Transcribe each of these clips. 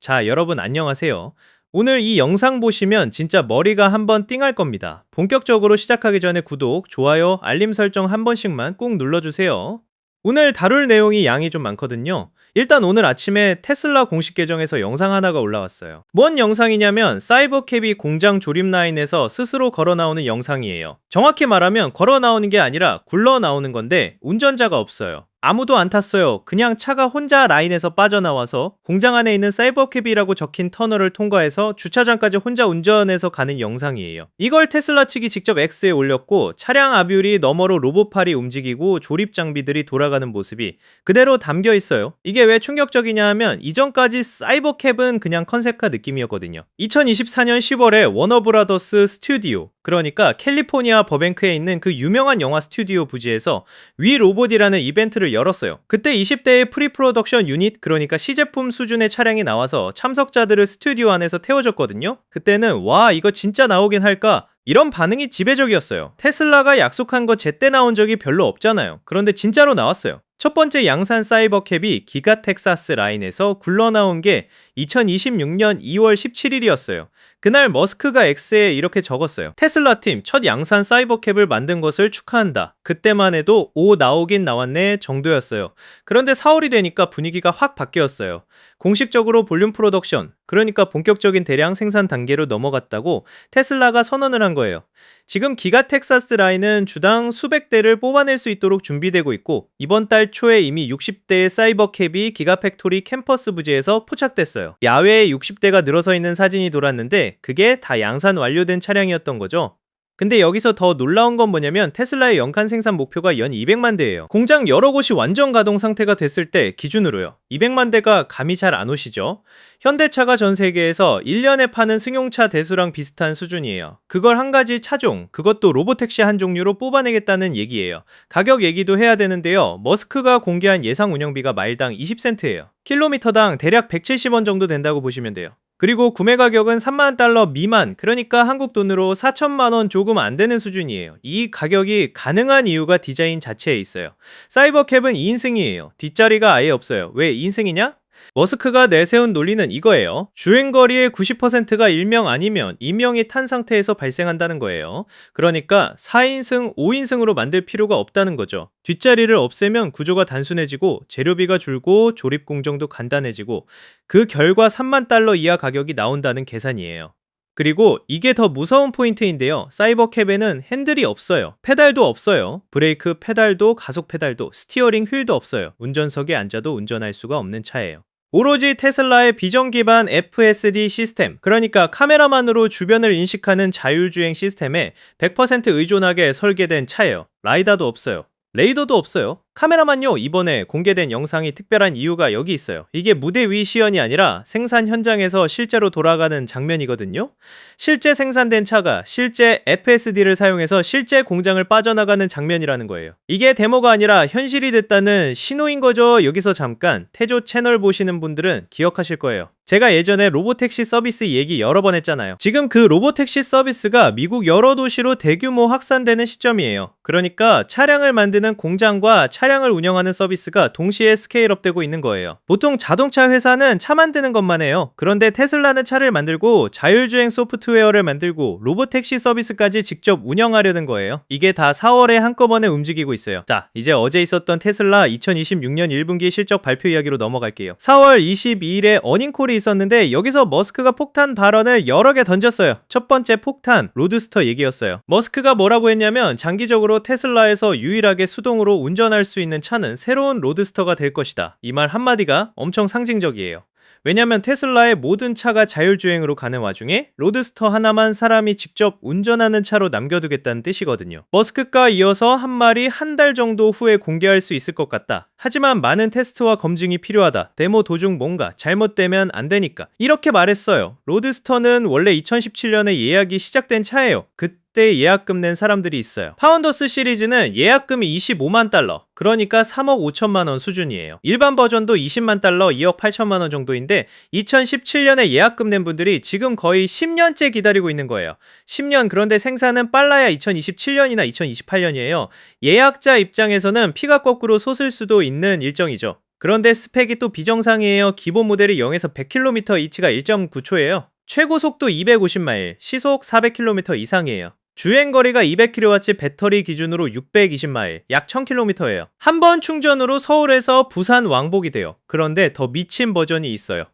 자, 여러분 안녕하세요. 오늘 이 영상 보시면 진짜 머리가 한번 띵할 겁니다. 본격적으로 시작하기 전에 구독, 좋아요, 알림 설정 한 번씩만 꾹 눌러주세요. 오늘 다룰 내용이 양이 좀 많거든요. 일단 오늘 아침에 테슬라 공식 계정에서 영상 하나가 올라왔어요. 뭔 영상이냐면 사이버캡이 공장 조립 라인에서 스스로 걸어 나오는 영상이에요. 정확히 말하면 걸어 나오는 게 아니라 굴러 나오는 건데 운전자가 없어요. 아무도 안 탔어요. 그냥 차가 혼자 라인에서 빠져나와서 공장 안에 있는 사이버캡이라고 적힌 터널을 통과해서 주차장까지 혼자 운전해서 가는 영상이에요. 이걸 테슬라 측이 직접 X에 올렸고 차량 아뷰리 너머로 로봇팔이 움직이고 조립 장비들이 돌아가는 모습이 그대로 담겨 있어요. 이게 왜 충격적이냐 하면 이전까지 사이버캡은 그냥 컨셉카 느낌이었거든요. 2024년 10월에 워너브라더스 스튜디오, 그러니까 캘리포니아 버뱅크에 있는 그 유명한 영화 스튜디오 부지에서 위 로봇이라는 이벤트를 열었어요. 그때 20대의 프리프로덕션 유닛, 그러니까 시제품 수준의 차량이 나와서 참석자들을 스튜디오 안에서 태워줬거든요. 그때는 와, 이거 진짜 나오긴 할까? 이런 반응이 지배적이었어요. 테슬라가 약속한 거 제때 나온 적이 별로 없잖아요. 그런데 진짜로 나왔어요. 첫 번째 양산 사이버캡이 기가 텍사스 라인에서 굴러나온 게 2026년 2월 17일이었어요. 그날 머스크가 X에 이렇게 적었어요. 테슬라 팀 첫 양산 사이버캡을 만든 것을 축하한다. 그때만 해도 오, 나오긴 나왔네 정도였어요. 그런데 4월이 되니까 분위기가 확 바뀌었어요. 공식적으로 볼륨 프로덕션, 그러니까 본격적인 대량 생산 단계로 넘어갔다고 테슬라가 선언을 한 거예요. 지금 기가 텍사스 라인은 주당 수백 대를 뽑아낼 수 있도록 준비되고 있고, 이번 달 초에 이미 60대의 사이버캡이 기가팩토리 캠퍼스 부지에서 포착됐어요. 야외에 60대가 늘어서 있는 사진이 돌았는데 그게 다 양산 완료된 차량이었던 거죠. 근데 여기서 더 놀라운 건 뭐냐면 테슬라의 연간 생산 목표가 연 200만 대예요. 공장 여러 곳이 완전 가동 상태가 됐을 때 기준으로요. 200만 대가 감이 잘 안 오시죠? 현대차가 전 세계에서 1년에 파는 승용차 대수랑 비슷한 수준이에요. 그걸 한 가지 차종, 그것도 로보택시 한 종류로 뽑아내겠다는 얘기예요. 가격 얘기도 해야 되는데요. 머스크가 공개한 예상 운영비가 마일당 20센트예요. 킬로미터당 대략 170원 정도 된다고 보시면 돼요. 그리고 구매 가격은 3만 달러 미만, 그러니까 한국 돈으로 4천만 원 조금 안 되는 수준이에요. 이 가격이 가능한 이유가 디자인 자체에 있어요. 사이버캡은 2인승이에요. 뒷자리가 아예 없어요. 왜 2인승이냐? 머스크가 내세운 논리는 이거예요. 주행거리의 90%가 일명 아니면 이명이 탄 상태에서 발생한다는 거예요. 그러니까 4인승, 5인승으로 만들 필요가 없다는 거죠. 뒷자리를 없애면 구조가 단순해지고 재료비가 줄고 조립 공정도 간단해지고 그 결과 3만 달러 이하 가격이 나온다는 계산이에요. 그리고 이게 더 무서운 포인트인데요. 사이버캡에는 핸들이 없어요. 페달도 없어요. 브레이크 페달도 가속 페달도 스티어링 휠도 없어요. 운전석에 앉아도 운전할 수가 없는 차예요. 오로지 테슬라의 비전 기반 FSD 시스템, 그러니까 카메라만으로 주변을 인식하는 자율주행 시스템에 100% 의존하게 설계된 차예요. 라이다도 없어요. 레이더도 없어요. 카메라만요. 이번에 공개된 영상이 특별한 이유가 여기 있어요. 이게 무대 위 시연이 아니라 생산 현장에서 실제로 돌아가는 장면이거든요. 실제 생산된 차가 실제 FSD를 사용해서 실제 공장을 빠져나가는 장면이라는 거예요. 이게 데모가 아니라 현실이 됐다는 신호인 거죠. 여기서 잠깐 태조 채널 보시는 분들은 기억하실 거예요. 제가 예전에 로보택시 서비스 얘기 여러 번 했잖아요. 지금 그 로보택시 서비스가 미국 여러 도시로 대규모 확산되는 시점이에요. 그러니까 차량을 만드는 공장과 차량을 운영하는 서비스가 동시에 스케일업 되고 있는 거예요. 보통 자동차 회사는 차 만드는 것만 해요. 그런데 테슬라는 차를 만들고 자율주행 소프트웨어를 만들고 로보택시 서비스까지 직접 운영하려는 거예요. 이게 다 4월에 한꺼번에 움직이고 있어요. 자, 이제 어제 있었던 테슬라 2026년 1분기 실적 발표 이야기로 넘어갈게요. 4월 22일에 어닝콜이 있었는데 여기서 머스크가 폭탄 발언을 여러 개 던졌어요. 첫 번째 폭탄, 로드스터 얘기였어요. 머스크가 뭐라고 했냐면 장기적으로 테슬라에서 유일하게 수동으로 운전할 수 있는 차는 새로운 로드스터가 될 것이다. 이 말 한마디가 엄청 상징적이에요. 왜냐면 테슬라의 모든 차가 자율주행으로 가는 와중에 로드스터 하나만 사람이 직접 운전하는 차로 남겨두겠다는 뜻이거든요. 머스크가 이어서 한 말이 한 달 정도 후에 공개할 수 있을 것 같다. 하지만 많은 테스트와 검증이 필요하다. 데모 도중 뭔가 잘못되면 안 되니까. 이렇게 말했어요. 로드스터는 원래 2017년에 예약이 시작된 차예요. 그때 예약금 낸 사람들이 있어요. 파운더스 시리즈는 예약금이 25만 달러, 그러니까 3억 5천만 원 수준이에요. 일반 버전도 20만 달러, 2억 8천만 원 정도인데 2017년에 예약금 낸 분들이 지금 거의 10년째 기다리고 있는 거예요. 10년, 그런데 생산은 빨라야 2027년이나 2028년이에요. 예약자 입장에서는 피가 거꾸로 솟을 수도 있는 일정이죠. 그런데 스펙이 또 비정상이에요. 기본 모델이 0에서 100km 이치가 1.9초예요. 최고 속도 250마일, 시속 400km 이상이에요. 주행거리가 200kW 배터리 기준으로 620마일, 약 1000km예요. 한 번 충전으로 서울에서 부산 왕복이 돼요. 그런데 더 미친 버전이 있어요.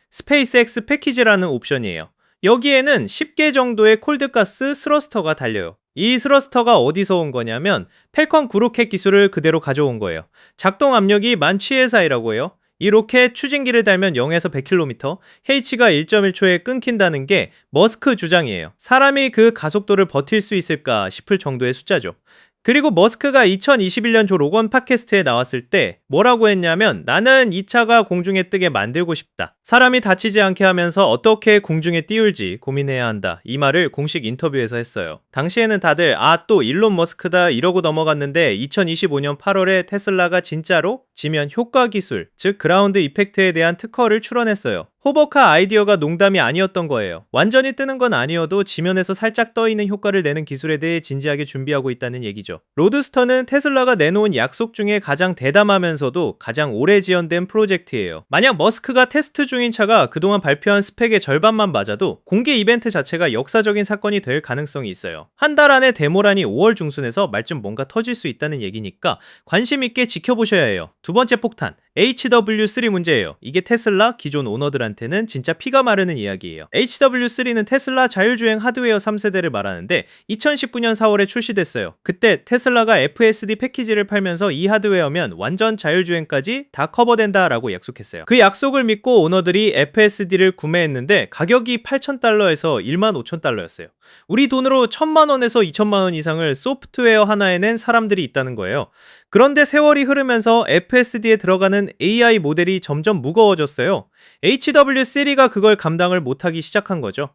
스페이스X 패키지라는 옵션이에요. 여기에는 10개 정도의 콜드가스 스러스터가 달려요. 이 스러스터가 어디서 온 거냐면 펠컨 9로켓 기술을 그대로 가져온 거예요. 작동 압력이 1000psi라고 해요. 이 로켓 추진기를 달면 0에서 100km, H가 1.1초에 끊긴다는 게 머스크 주장이에요. 사람이 그 가속도를 버틸 수 있을까 싶을 정도의 숫자죠. 그리고 머스크가 2021년 조 로건 팟캐스트에 나왔을 때 뭐라고 했냐면, 나는 이 차가 공중에 뜨게 만들고 싶다. 사람이 다치지 않게 하면서 어떻게 공중에 띄울지 고민해야 한다. 이 말을 공식 인터뷰에서 했어요. 당시에는 다들 또 일론 머스크다 이러고 넘어갔는데 2025년 8월에 테슬라가 진짜로 지면 효과 기술, 즉 그라운드 이펙트에 대한 특허를 출원했어요. 호버카 아이디어가 농담이 아니었던 거예요. 완전히 뜨는 건 아니어도 지면에서 살짝 떠있는 효과를 내는 기술에 대해 진지하게 준비하고 있다는 얘기죠. 로드스터는 테슬라가 내놓은 약속 중에 가장 대담하면서도 가장 오래 지연된 프로젝트예요. 만약 머스크가 테스트 중인 차가 그동안 발표한 스펙의 절반만 맞아도 공개 이벤트 자체가 역사적인 사건이 될 가능성이 있어요. 한 달 안에 데모란이 5월 중순에서 말쯤 뭔가 터질 수 있다는 얘기니까 관심 있게 지켜보셔야 해요. 두 번째 폭탄, HW3 문제예요. 이게 테슬라 기존 오너들한테는 진짜 피가 마르는 이야기예요. HW3는 테슬라 자율주행 하드웨어 3세대를 말하는데 2019년 4월에 출시됐어요. 그때 테슬라가 FSD 패키지를 팔면서 이 하드웨어면 완전 자율주행까지 다 커버된다라고 약속했어요. 그 약속을 믿고 오너들이 FSD를 구매했는데 가격이 8,000달러에서 15,000달러였어요. 우리 돈으로 1,000만원에서 2,000만원 이상을 소프트웨어 하나에 낸 사람들이 있다는 거예요. 그런데 세월이 흐르면서 FSD에 들어가는 AI 모델이 점점 무거워졌어요. HW3가 그걸 감당을 못하기 시작한 거죠.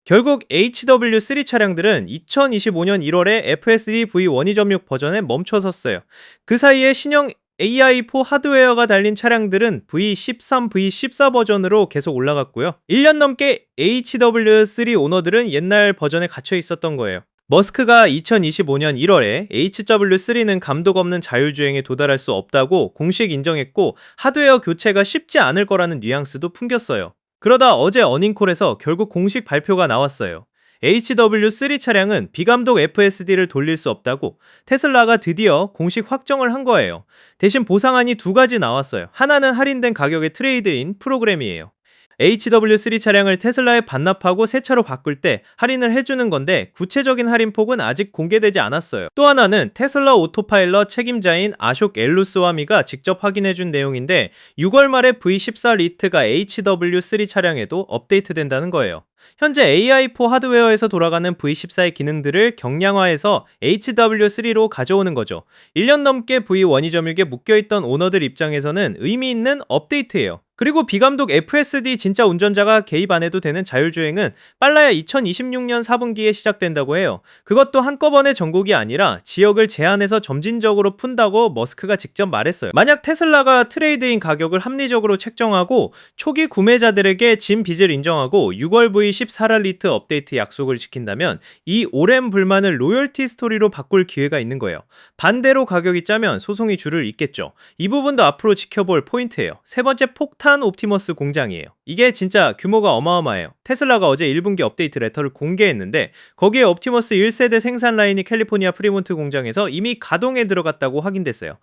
결국 HW3 차량들은 2025년 1월에 FSD V1.2.6 버전에 멈춰섰어요. 그 사이에 신형 AI4 하드웨어가 달린 차량들은 V13, V14 버전으로 계속 올라갔고요. 1년 넘게 HW3 오너들은 옛날 버전에 갇혀 있었던 거예요. 머스크가 2025년 1월에 HW3는 감독 없는 자율주행에 도달할 수 없다고 공식 인정했고, 하드웨어 교체가 쉽지 않을 거라는 뉘앙스도 풍겼어요. 그러다 어제 어닝콜에서 결국 공식 발표가 나왔어요. HW3 차량은 비감독 FSD를 돌릴 수 없다고 테슬라가 드디어 공식 확정을 한 거예요. 대신 보상안이 두 가지 나왔어요. 하나는 할인된 가격의 트레이드인 프로그램이에요. HW3 차량을 테슬라에 반납하고 새 차로 바꿀 때 할인을 해주는 건데, 구체적인 할인폭은 아직 공개되지 않았어요. 또 하나는 테슬라 오토파일럿 책임자인 아숍 엘루스와미가 직접 확인해준 내용인데, 6월 말에 V14 리트가 HW3 차량에도 업데이트된다는 거예요. 현재 AI4 하드웨어에서 돌아가는 V14의 기능들을 경량화해서 HW3로 가져오는 거죠. 1년 넘게 V1.2.6에 묶여있던 오너들 입장에서는 의미 있는 업데이트예요. 그리고 비감독 FSD 진짜 운전자가 개입 안 해도 되는 자율주행은 빨라야 2026년 4분기에 시작된다고 해요. 그것도 한꺼번에 전국이 아니라 지역을 제한해서 점진적으로 푼다고 머스크가 직접 말했어요. 만약 테슬라가 트레이드인 가격을 합리적으로 책정하고 초기 구매자들에게 진 빚을 인정하고 6월 V14 리트 업데이트 약속을 지킨다면 이 오랜 불만을 로열티 스토리로 바꿀 기회가 있는 거예요. 반대로 가격이 짜면 소송이 줄을 잇겠죠. 이 부분도 앞으로 지켜볼 포인트예요. 세 번째, 폭탄 옵티머스 공장이에요. 이게 진짜 규모가 어마어마해요. 테슬라가 어제 1분기 업데이트 레터를 공개했는데, 거기에 옵티머스 1세대 생산 라인이 캘리포니아 프리몬트 공장에서 이미 가동에 들어갔다고 확인됐어요.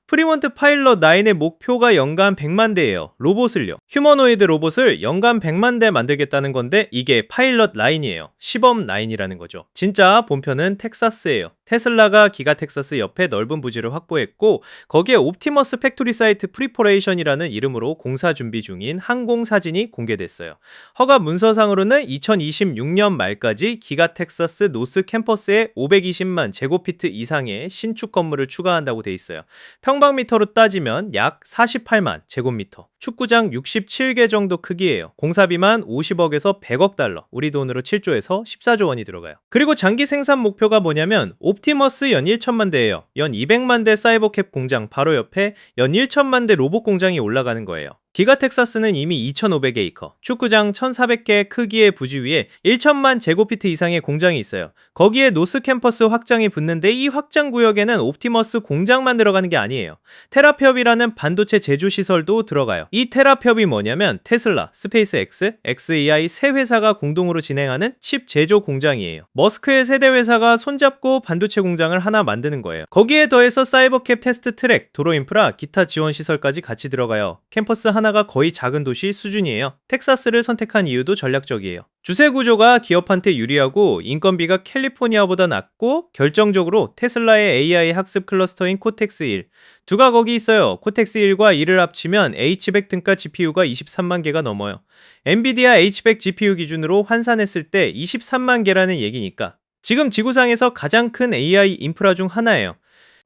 프리몬트 파일럿 9의 목표가 연간 100만 대예요. 로봇을요. 휴머노이드 로봇을 연간 100만 대 만들겠다는 건데, 이게 파일럿 라인이에요. 시범 라인이라는 거죠. 진짜 본편은 텍사스예요. 테슬라가 기가 텍사스 옆에 넓은 부지를 확보했고, 거기에 옵티머스 팩토리 사이트 프리퍼레이션이라는 이름으로 공사 준비 중인 항공 사진이 공개됐어요. 허가 문서상으로는 2026년 말까지 기가 텍사스 노스 캠퍼스에 520만 제곱피트 이상의 신축 건물을 추가한다고 돼 있어요. 평방미터로 따지면 약 48만 제곱미터, 축구장 67개 정도 크기예요. 공사비만 50억에서 100억 달러, 우리 돈으로 7조에서 14조 원이 들어가요. 그리고 장기 생산 목표가 뭐냐면 옵티머스 연 1천만 대예요. 연 200만 대 사이버캡 공장 바로 옆에 연 1천만 대 로봇 공장이 올라가는 거예요. 기가 텍사스는 이미 2,500에이커, 축구장 1,400개 크기의 부지 위에 1천만 제곱피트 이상의 공장이 있어요. 거기에 노스 캠퍼스 확장이 붙는데 이 확장 구역에는 옵티머스 공장만 들어가는 게 아니에요. 테라피업이라는 반도체 제조 시설도 들어가요. 이 테라피업이 뭐냐면 테슬라, 스페이스X, XAI 세 회사가 공동으로 진행하는 칩 제조 공장이에요. 머스크의 세대 회사가 손잡고 반도체 공장을 하나 만드는 거예요. 거기에 더해서 사이버캡 테스트 트랙, 도로 인프라, 기타 지원 시설까지 같이 들어가요. 캠퍼스 하나가 거의 작은 도시 수준이에요. 텍사스를 선택한 이유도 전략적이에요. 주세 구조가 기업한테 유리하고 인건비가 캘리포니아보다 낮고 결정적으로 테슬라의 AI 학습 클러스터인 코텍스 1. 두가 거기 있어요. 코텍스 1과 1을 합치면 H100 등가 GPU가 23만 개가 넘어요. 엔비디아 H100 GPU 기준으로 환산했을 때 23만 개라는 얘기니까 지금 지구상에서 가장 큰 AI 인프라 중 하나예요.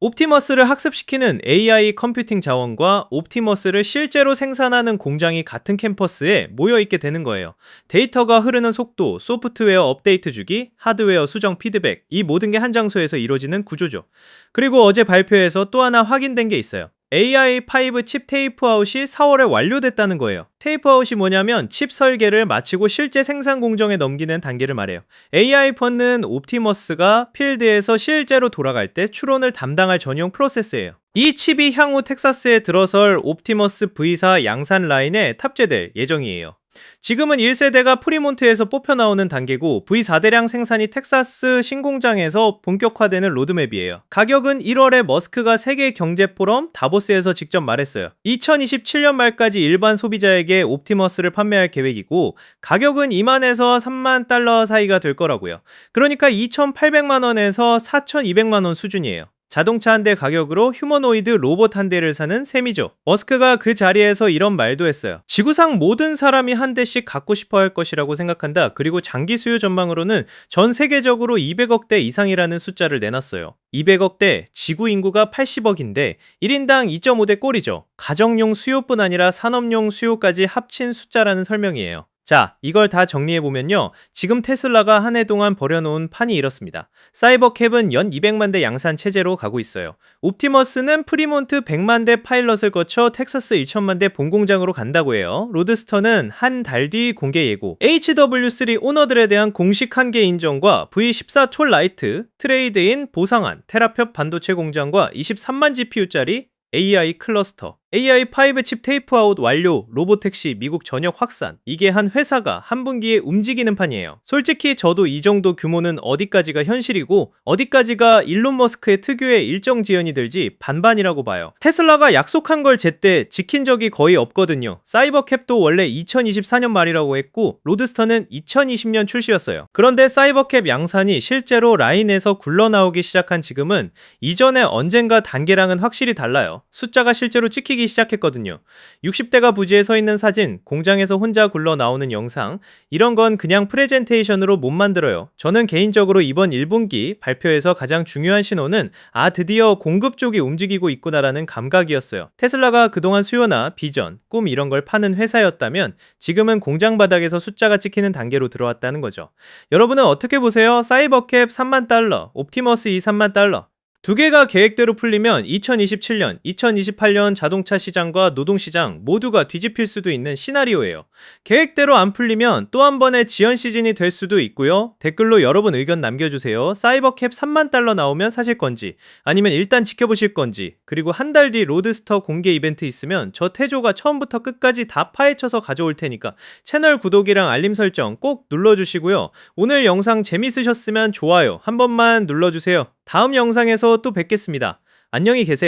옵티머스를 학습시키는 AI 컴퓨팅 자원과 옵티머스를 실제로 생산하는 공장이 같은 캠퍼스에 모여있게 되는 거예요. 데이터가 흐르는 속도, 소프트웨어 업데이트 주기, 하드웨어 수정 피드백, 이 모든 게 한 장소에서 이루어지는 구조죠. 그리고 어제 발표에서 또 하나 확인된 게 있어요. AI5 칩 테이프아웃이 4월에 완료됐다는 거예요. 테이프아웃이 뭐냐면 칩 설계를 마치고 실제 생산 공정에 넘기는 단계를 말해요. AI4는 옵티머스가 필드에서 실제로 돌아갈 때 추론을 담당할 전용 프로세스예요. 이 칩이 향후 텍사스에 들어설 옵티머스 V4 양산 라인에 탑재될 예정이에요. 지금은 1세대가 프리몬트에서 뽑혀 나오는 단계고 V4대량 생산이 텍사스 신공장에서 본격화되는 로드맵이에요. 가격은 1월에 머스크가 세계 경제 포럼 다보스에서 직접 말했어요. 2027년 말까지 일반 소비자에게 옵티머스를 판매할 계획이고 가격은 2만에서 3만 달러 사이가 될 거라고요. 그러니까 2,800만 원에서 4,200만 원 수준이에요. 자동차 한 대 가격으로 휴머노이드 로봇 한 대를 사는 셈이죠. 머스크가 그 자리에서 이런 말도 했어요. 지구상 모든 사람이 한 대씩 갖고 싶어 할 것이라고 생각한다. 그리고 장기 수요 전망으로는 전 세계적으로 200억 대 이상이라는 숫자를 내놨어요. 200억 대, 지구 인구가 80억인데 1인당 2.5대 꼴이죠. 가정용 수요뿐 아니라 산업용 수요까지 합친 숫자라는 설명이에요. 자, 이걸 다 정리해보면요. 지금 테슬라가 한 해 동안 벌여놓은 판이 이렇습니다. 사이버캡은 연 200만 대 양산 체제로 가고 있어요. 옵티머스는 프리몬트 100만 대 파일럿을 거쳐 텍사스 1천만 대 본공장으로 간다고 해요. 로드스터는 한 달 뒤 공개 예고. HW3 오너들에 대한 공식 한계 인정과 V14 톨 라이트, 트레이드인 보상안, 테라피업 반도체 공장과 23만 GPU짜리 AI 클러스터, AI5 칩 테이프아웃 완료, 로보택시 미국 전역 확산. 이게 한 회사가 한 분기에 움직이는 판이에요. 솔직히 저도 이 정도 규모는 어디까지가 현실이고 어디까지가 일론 머스크의 특유의 일정 지연이 들지 반반이라고 봐요. 테슬라가 약속한 걸 제때 지킨 적이 거의 없거든요. 사이버캡도 원래 2024년 말이라고 했고 로드스터는 2020년 출시였어요. 그런데 사이버캡 양산이 실제로 라인에서 굴러나오기 시작한 지금은 이전에 언젠가 단계랑은 확실히 달라요. 숫자가 실제로 찍히기 시작했거든요. 60대가 부지에 서 있는 사진, 공장에서 혼자 굴러 나오는 영상, 이런 건 그냥 프레젠테이션으로 못 만들어요. 저는 개인적으로 이번 1분기 발표에서 가장 중요한 신호는 드디어 공급 쪽이 움직이고 있구나라는 감각이었어요. 테슬라가 그동안 수요나 비전, 꿈 이런 걸 파는 회사였다면 지금은 공장 바닥에서 숫자가 찍히는 단계로 들어왔다는 거죠. 여러분은 어떻게 보세요? 사이버캡 3만 달러, 옵티머스 3만 달러. 두 개가 계획대로 풀리면 2027년, 2028년 자동차 시장과 노동시장 모두가 뒤집힐 수도 있는 시나리오예요. 계획대로 안 풀리면 또 한 번의 지연 시즌이 될 수도 있고요. 댓글로 여러분 의견 남겨주세요. 사이버캡 3만 달러 나오면 사실 건지 아니면 일단 지켜보실 건지, 그리고 한 달 뒤 로드스터 공개 이벤트 있으면 저 태조가 처음부터 끝까지 다 파헤쳐서 가져올 테니까 채널 구독이랑 알림 설정 꼭 눌러주시고요. 오늘 영상 재밌으셨으면 좋아요 한 번만 눌러주세요. 다음 영상에서 또 뵙겠습니다. 안녕히 계세요.